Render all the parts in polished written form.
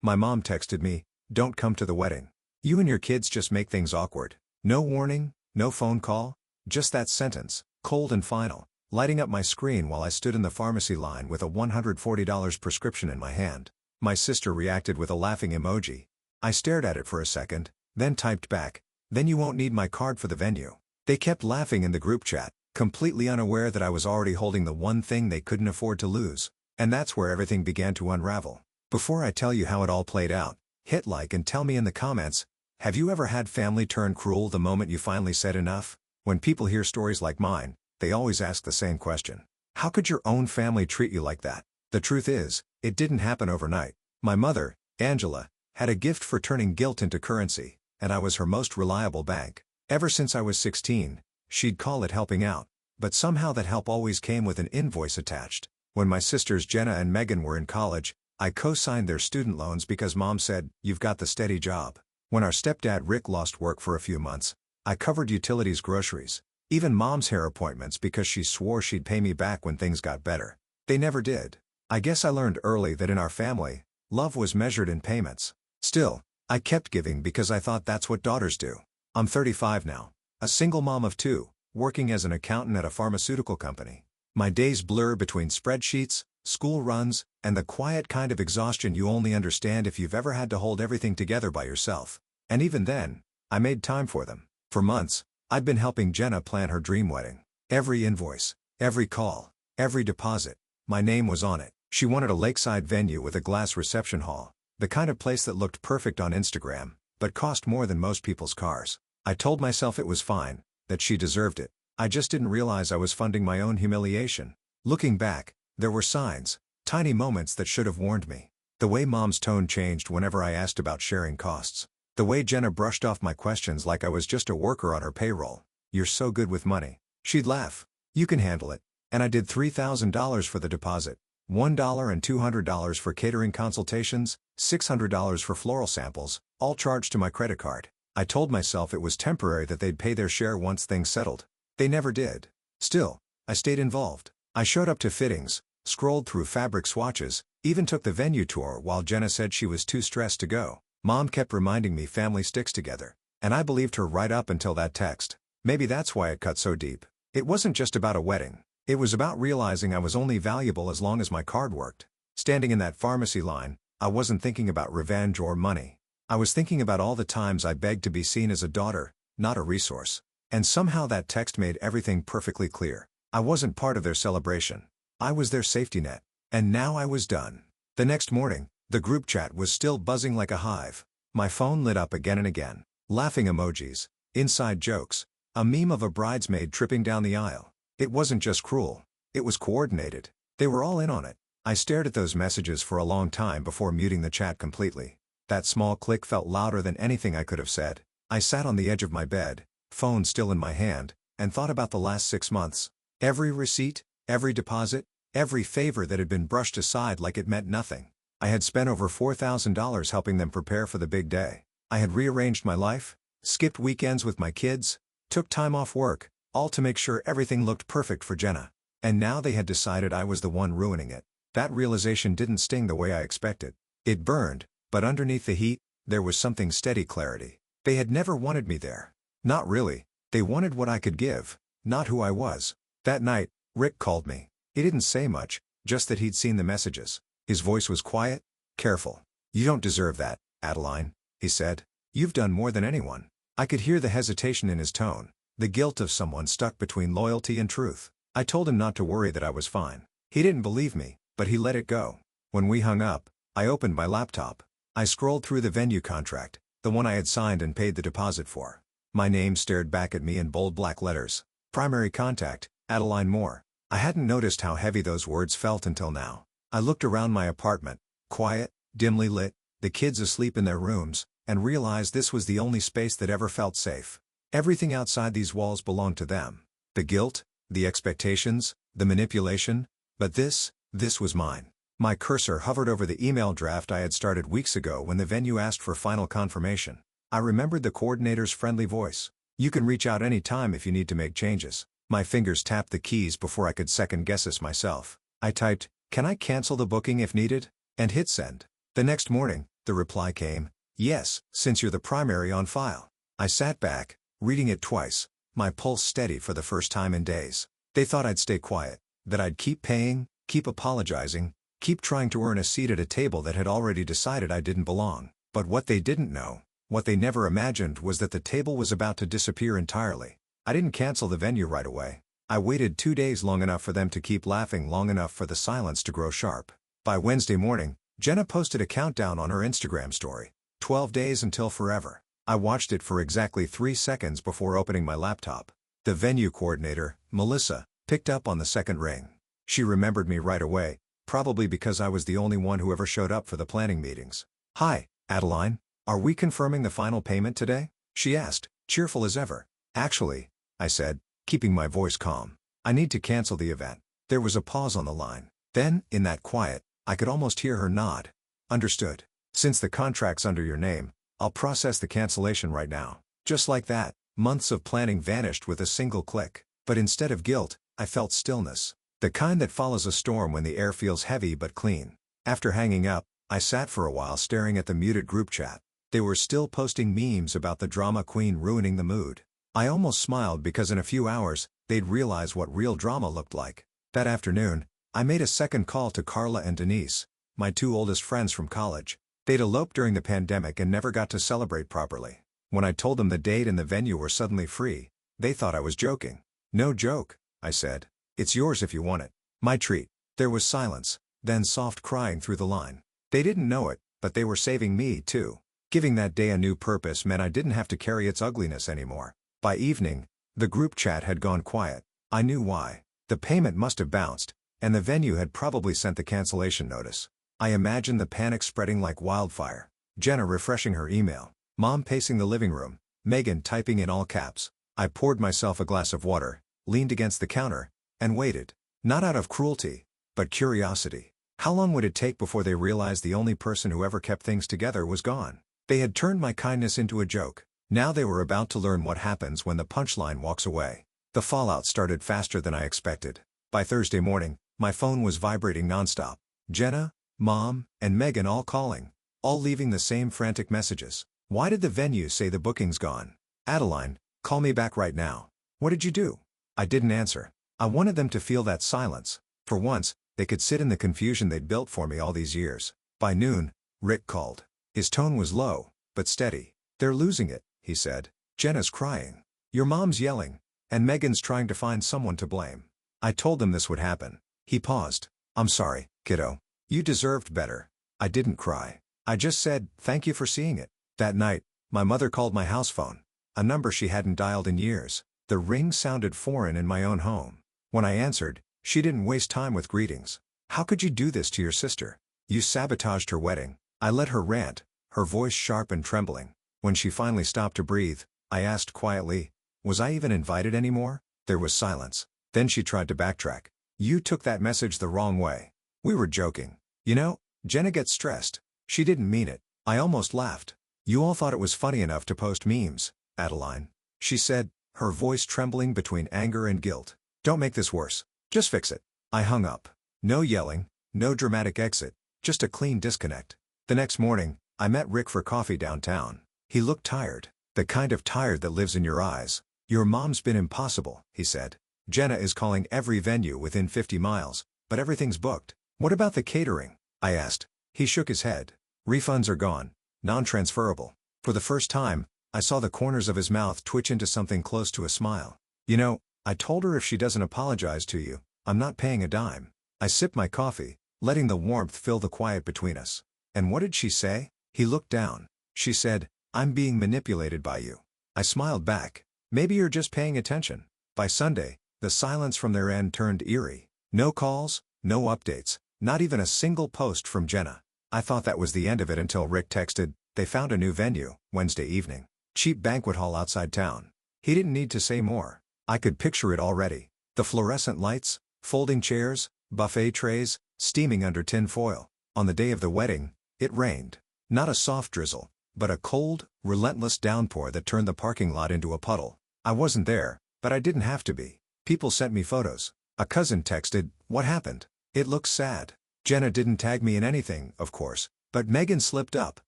My mom texted me, "Don't come to the wedding. You and your kids just make things awkward." No warning, no phone call, just that sentence, cold and final, lighting up my screen while I stood in the pharmacy line with a $140 prescription in my hand. My sister reacted with a laughing emoji. I stared at it for a second, then typed back, "Then you won't need my card for the venue." They kept laughing in the group chat, completely unaware that I was already holding the one thing they couldn't afford to lose. And that's where everything began to unravel. Before I tell you how it all played out, hit like and tell me in the comments, have you ever had family turn cruel the moment you finally said enough? When people hear stories like mine, they always ask the same question. How could your own family treat you like that? The truth is, it didn't happen overnight. My mother, Angela, had a gift for turning guilt into currency, and I was her most reliable bank. Ever since I was 16, she'd call it helping out, but somehow that help always came with an invoice attached. When my sisters Jenna and Megan were in college, I co-signed their student loans because Mom said, "You've got the steady job." When our stepdad Rick lost work for a few months, I covered utilities, groceries, even Mom's hair appointments because she swore she'd pay me back when things got better. They never did. I guess I learned early that in our family, love was measured in payments. Still, I kept giving because I thought that's what daughters do. I'm 35 now, a single mom of two, working as an accountant at a pharmaceutical company. My days blur between spreadsheets, school runs, and the quiet kind of exhaustion you only understand if you've ever had to hold everything together by yourself. And even then, I made time for them. For months, I'd been helping Jenna plan her dream wedding. Every invoice, every call, every deposit, my name was on it. She wanted a lakeside venue with a glass reception hall, the kind of place that looked perfect on Instagram, but cost more than most people's cars. I told myself it was fine, that she deserved it. I just didn't realize I was funding my own humiliation. Looking back, there were signs, tiny moments that should have warned me. The way Mom's tone changed whenever I asked about sharing costs. The way Jenna brushed off my questions like I was just a worker on her payroll. "You're so good with money." She'd laugh. "You can handle it." And I did $3,000 for the deposit, $1 and $200 for catering consultations, $600 for floral samples, all charged to my credit card. I told myself it was temporary, that they'd pay their share once things settled. They never did. Still, I stayed involved. I showed up to fittings, scrolled through fabric swatches, even took the venue tour while Jenna said she was too stressed to go. Mom kept reminding me family sticks together, and I believed her right up until that text. Maybe that's why it cut so deep. It wasn't just about a wedding. It was about realizing I was only valuable as long as my card worked. Standing in that pharmacy line, I wasn't thinking about revenge or money. I was thinking about all the times I begged to be seen as a daughter, not a resource. And somehow that text made everything perfectly clear. I wasn't part of their celebration. I was their safety net. And now I was done. The next morning, the group chat was still buzzing like a hive. My phone lit up again and again. Laughing emojis, inside jokes, a meme of a bridesmaid tripping down the aisle. It wasn't just cruel. It was coordinated. They were all in on it. I stared at those messages for a long time before muting the chat completely. That small click felt louder than anything I could have said. I sat on the edge of my bed, phone still in my hand, and thought about the last 6 months. Every receipt, every deposit, every favor that had been brushed aside like it meant nothing. I had spent over $4,000 helping them prepare for the big day. I had rearranged my life, skipped weekends with my kids, took time off work, all to make sure everything looked perfect for Jenna. And now they had decided I was the one ruining it. That realization didn't sting the way I expected. It burned, but underneath the heat, there was something steady clarity. They had never wanted me there. Not really. They wanted what I could give, not who I was. That night, Rick called me. He didn't say much, just that he'd seen the messages. His voice was quiet, careful. "You don't deserve that, Adeline," he said. "You've done more than anyone." I could hear the hesitation in his tone, the guilt of someone stuck between loyalty and truth. I told him not to worry, that I was fine. He didn't believe me, but he let it go. When we hung up, I opened my laptop. I scrolled through the venue contract, the one I had signed and paid the deposit for. My name stared back at me in bold black letters. Primary contact, Adeline Moore. I hadn't noticed how heavy those words felt until now. I looked around my apartment, quiet, dimly lit, the kids asleep in their rooms, and realized this was the only space that ever felt safe. Everything outside these walls belonged to them. The guilt, the expectations, the manipulation, but this was mine. My cursor hovered over the email draft I had started weeks ago when the venue asked for final confirmation. I remembered the coordinator's friendly voice. "You can reach out anytime if you need to make changes." My fingers tapped the keys before I could second-guess this myself. I typed, "Can I cancel the booking if needed?" and hit send. The next morning, The reply came, "Yes, since you're the primary on file." I sat back, reading it twice, my pulse steady for the first time in days. They thought I'd stay quiet, that I'd keep paying, keep apologizing, keep trying to earn a seat at a table that had already decided I didn't belong. But what they didn't know, what they never imagined, was that the table was about to disappear entirely. I didn't cancel the venue right away. I waited 2 days, long enough for them to keep laughing, long enough for the silence to grow sharp. By Wednesday morning, Jenna posted a countdown on her Instagram story. 12 days until forever. I watched it for exactly 3 seconds before opening my laptop. The venue coordinator, Melissa, picked up on the second ring. She remembered me right away, probably because I was the only one who ever showed up for the planning meetings. "Hi, Adeline, are we confirming the final payment today?" she asked, cheerful as ever. "Actually," I said, keeping my voice calm, "I need to cancel the event." There was a pause on the line. Then, in that quiet, I could almost hear her nod. "Understood. Since the contract's under your name, I'll process the cancellation right now." Just like that, months of planning vanished with a single click. But instead of guilt, I felt stillness. The kind that follows a storm when the air feels heavy but clean. After hanging up, I sat for a while staring at the muted group chat. They were still posting memes about the drama queen ruining the mood. I almost smiled because in a few hours, they'd realize what real drama looked like. That afternoon, I made a second call to Carla and Denise, my 2 oldest friends from college. They'd eloped during the pandemic and never got to celebrate properly. When I told them the date and the venue were suddenly free, they thought I was joking. "No joke," I said. "It's yours if you want it." My treat. There was silence, then soft crying through the line. They didn't know it, but they were saving me too. Giving that day a new purpose meant I didn't have to carry its ugliness anymore. By evening, the group chat had gone quiet. I knew why. The payment must have bounced, and the venue had probably sent the cancellation notice. I imagined the panic spreading like wildfire. Jenna refreshing her email, Mom pacing the living room, Megan typing in all caps. I poured myself a glass of water, leaned against the counter, and waited. Not out of cruelty, but curiosity. How long would it take before they realized the only person who ever kept things together was gone? They had turned my kindness into a joke. Now they were about to learn what happens when the punchline walks away. The fallout started faster than I expected. By Thursday morning, my phone was vibrating nonstop. Jenna, Mom, and Megan all calling, all leaving the same frantic messages. "Why did the venue say the booking's gone? Adeline, call me back right now. What did you do?" I didn't answer. I wanted them to feel that silence. For once, they could sit in the confusion they'd built for me all these years. By noon, Rick called. His tone was low, but steady. "They're losing it," he said. "Jenna's crying. Your mom's yelling. And Megan's trying to find someone to blame." I told them this would happen. He paused. "I'm sorry, kiddo. You deserved better." I didn't cry. I just said, "Thank you for seeing it." That night, my mother called my house phone, a number she hadn't dialed in years. The ring sounded foreign in my own home. When I answered, she didn't waste time with greetings. "How could you do this to your sister? You sabotaged her wedding." I let her rant, her voice sharp and trembling. When she finally stopped to breathe, I asked quietly, "Was I even invited anymore?" There was silence. Then she tried to backtrack. "You took that message the wrong way. We were joking. You know, Jenna gets stressed. She didn't mean it." I almost laughed. "You all thought it was funny enough to post memes, Adeline," she said, her voice trembling between anger and guilt. "Don't make this worse. Just fix it." I hung up. No yelling, no dramatic exit, just a clean disconnect. The next morning, I met Rick for coffee downtown. He looked tired, the kind of tired that lives in your eyes. "Your mom's been impossible," he said. "Jenna is calling every venue within 50 miles, but everything's booked." "What about the catering?" I asked. He shook his head. "Refunds are gone. Non-transferable." For the first time, I saw the corners of his mouth twitch into something close to a smile. "You know, I told her if she doesn't apologize to you, I'm not paying a dime." I sipped my coffee, letting the warmth fill the quiet between us. "And what did she say?" He looked down. "She said, 'I'm being manipulated by you.'" I smiled back. "Maybe you're just paying attention." By Sunday, the silence from their end turned eerie. No calls, no updates, not even a single post from Jenna. I thought that was the end of it until Rick texted, "They found a new venue, Wednesday evening. Cheap banquet hall outside town." He didn't need to say more. I could picture it already. The fluorescent lights, folding chairs, buffet trays, steaming under tin foil. On the day of the wedding, it rained. Not a soft drizzle, but a cold, relentless downpour that turned the parking lot into a puddle. I wasn't there, but I didn't have to be. People sent me photos. A cousin texted, "What happened? It looks sad." Jenna didn't tag me in anything, of course, but Megan slipped up,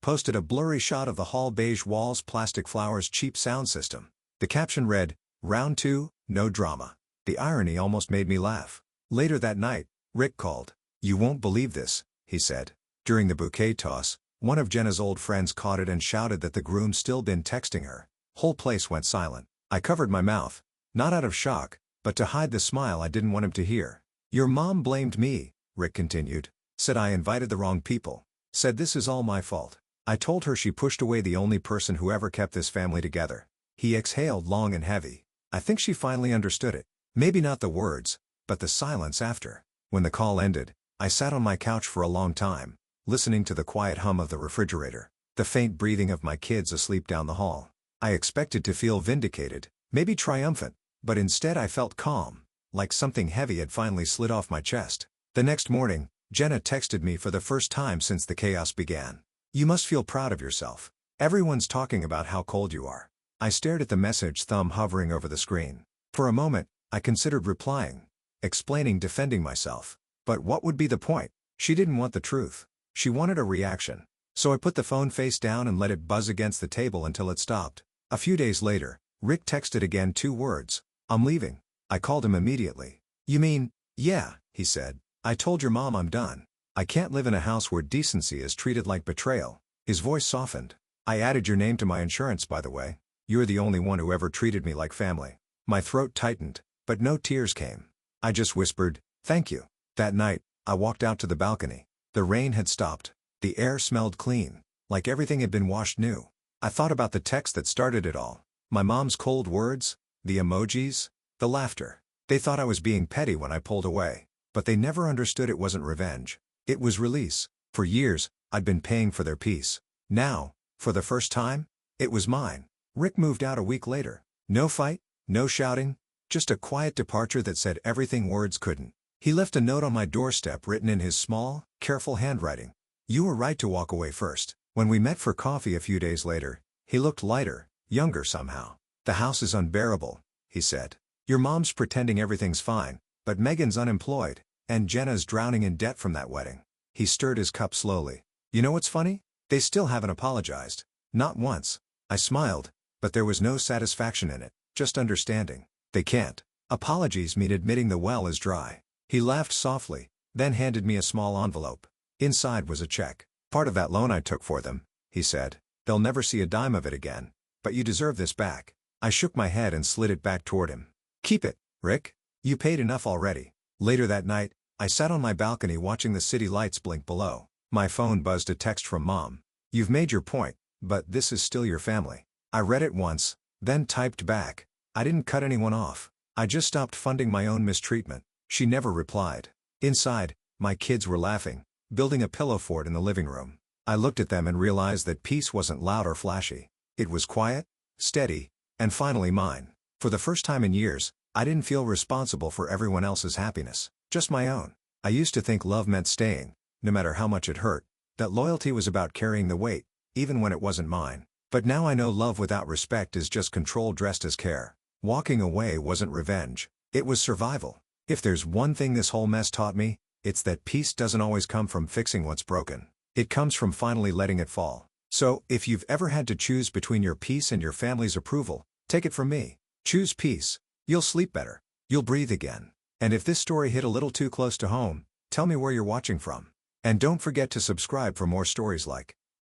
posted a blurry shot of the hall, beige walls, plastic flowers, cheap sound system. The caption read, "Round 2, no drama." The irony almost made me laugh. Later that night, Rick called. "You won't believe this," he said. During the bouquet toss, one of Jenna's old friends caught it and shouted that the groom still been texting her. Whole place went silent. I covered my mouth, not out of shock, but to hide the smile I didn't want him to hear. "Your mom blamed me," Rick continued. "Said I invited the wrong people. Said this is all my fault. I told her she pushed away the only person who ever kept this family together." He exhaled long and heavy. I think she finally understood it. Maybe not the words, but the silence after. When the call ended, I sat on my couch for a long time, listening to the quiet hum of the refrigerator, the faint breathing of my kids asleep down the hall. I expected to feel vindicated, maybe triumphant, but instead I felt calm, like something heavy had finally slid off my chest. The next morning, Jenna texted me for the first time since the chaos began. "You must feel proud of yourself. Everyone's talking about how cold you are." I stared at the message, thumb hovering over the screen. For a moment, I considered replying, explaining, defending myself. But what would be the point? She didn't want the truth. She wanted a reaction. So I put the phone face down and let it buzz against the table until it stopped. A few days later, Rick texted again, 2 words. "I'm leaving." I called him immediately. "You mean?" "Yeah," he said. "I told your mom I'm done. I can't live in a house where decency is treated like betrayal." His voice softened. "I added your name to my insurance, by the way. You're the only one who ever treated me like family." My throat tightened, but no tears came. I just whispered, "Thank you." That night, I walked out to the balcony. The rain had stopped. The air smelled clean, like everything had been washed new. I thought about the text that started it all. My mom's cold words, the emojis, the laughter. They thought I was being petty when I pulled away, but they never understood it wasn't revenge. It was release. For years, I'd been paying for their peace. Now, for the first time, it was mine. Rick moved out a week later. No fight, no shouting, just a quiet departure that said everything words couldn't. He left a note on my doorstep written in his small, careful handwriting. "You were right to walk away first." When we met for coffee a few days later, he looked lighter, younger somehow. "The house is unbearable," he said. "Your mom's pretending everything's fine, but Megan's unemployed, and Jenna's drowning in debt from that wedding." He stirred his cup slowly. "You know what's funny? They still haven't apologized. Not once." I smiled, but there was no satisfaction in it, just understanding. They can't. Apologies mean admitting the well is dry. He laughed softly, then handed me a small envelope. Inside was a check. "Part of that loan I took for them," he said. "They'll never see a dime of it again. But you deserve this back." I shook my head and slid it back toward him. "Keep it, Rick. You paid enough already." Later that night, I sat on my balcony watching the city lights blink below. My phone buzzed a text from Mom. "You've made your point, but this is still your family." I read it once, then typed back. I didn't cut anyone off. I just stopped funding my own mistreatment. She never replied. Inside, my kids were laughing, building a pillow fort in the living room. I looked at them and realized that peace wasn't loud or flashy. It was quiet, steady, and finally mine. For the first time in years, I didn't feel responsible for everyone else's happiness, just my own. I used to think love meant staying, no matter how much it hurt, that loyalty was about carrying the weight, even when it wasn't mine. But now I know love without respect is just control dressed as care. Walking away wasn't revenge, it was survival. If there's one thing this whole mess taught me, it's that peace doesn't always come from fixing what's broken. It comes from finally letting it fall. So, if you've ever had to choose between your peace and your family's approval, take it from me. Choose peace. You'll sleep better. You'll breathe again. And if this story hit a little too close to home, tell me where you're watching from. And don't forget to subscribe for more stories like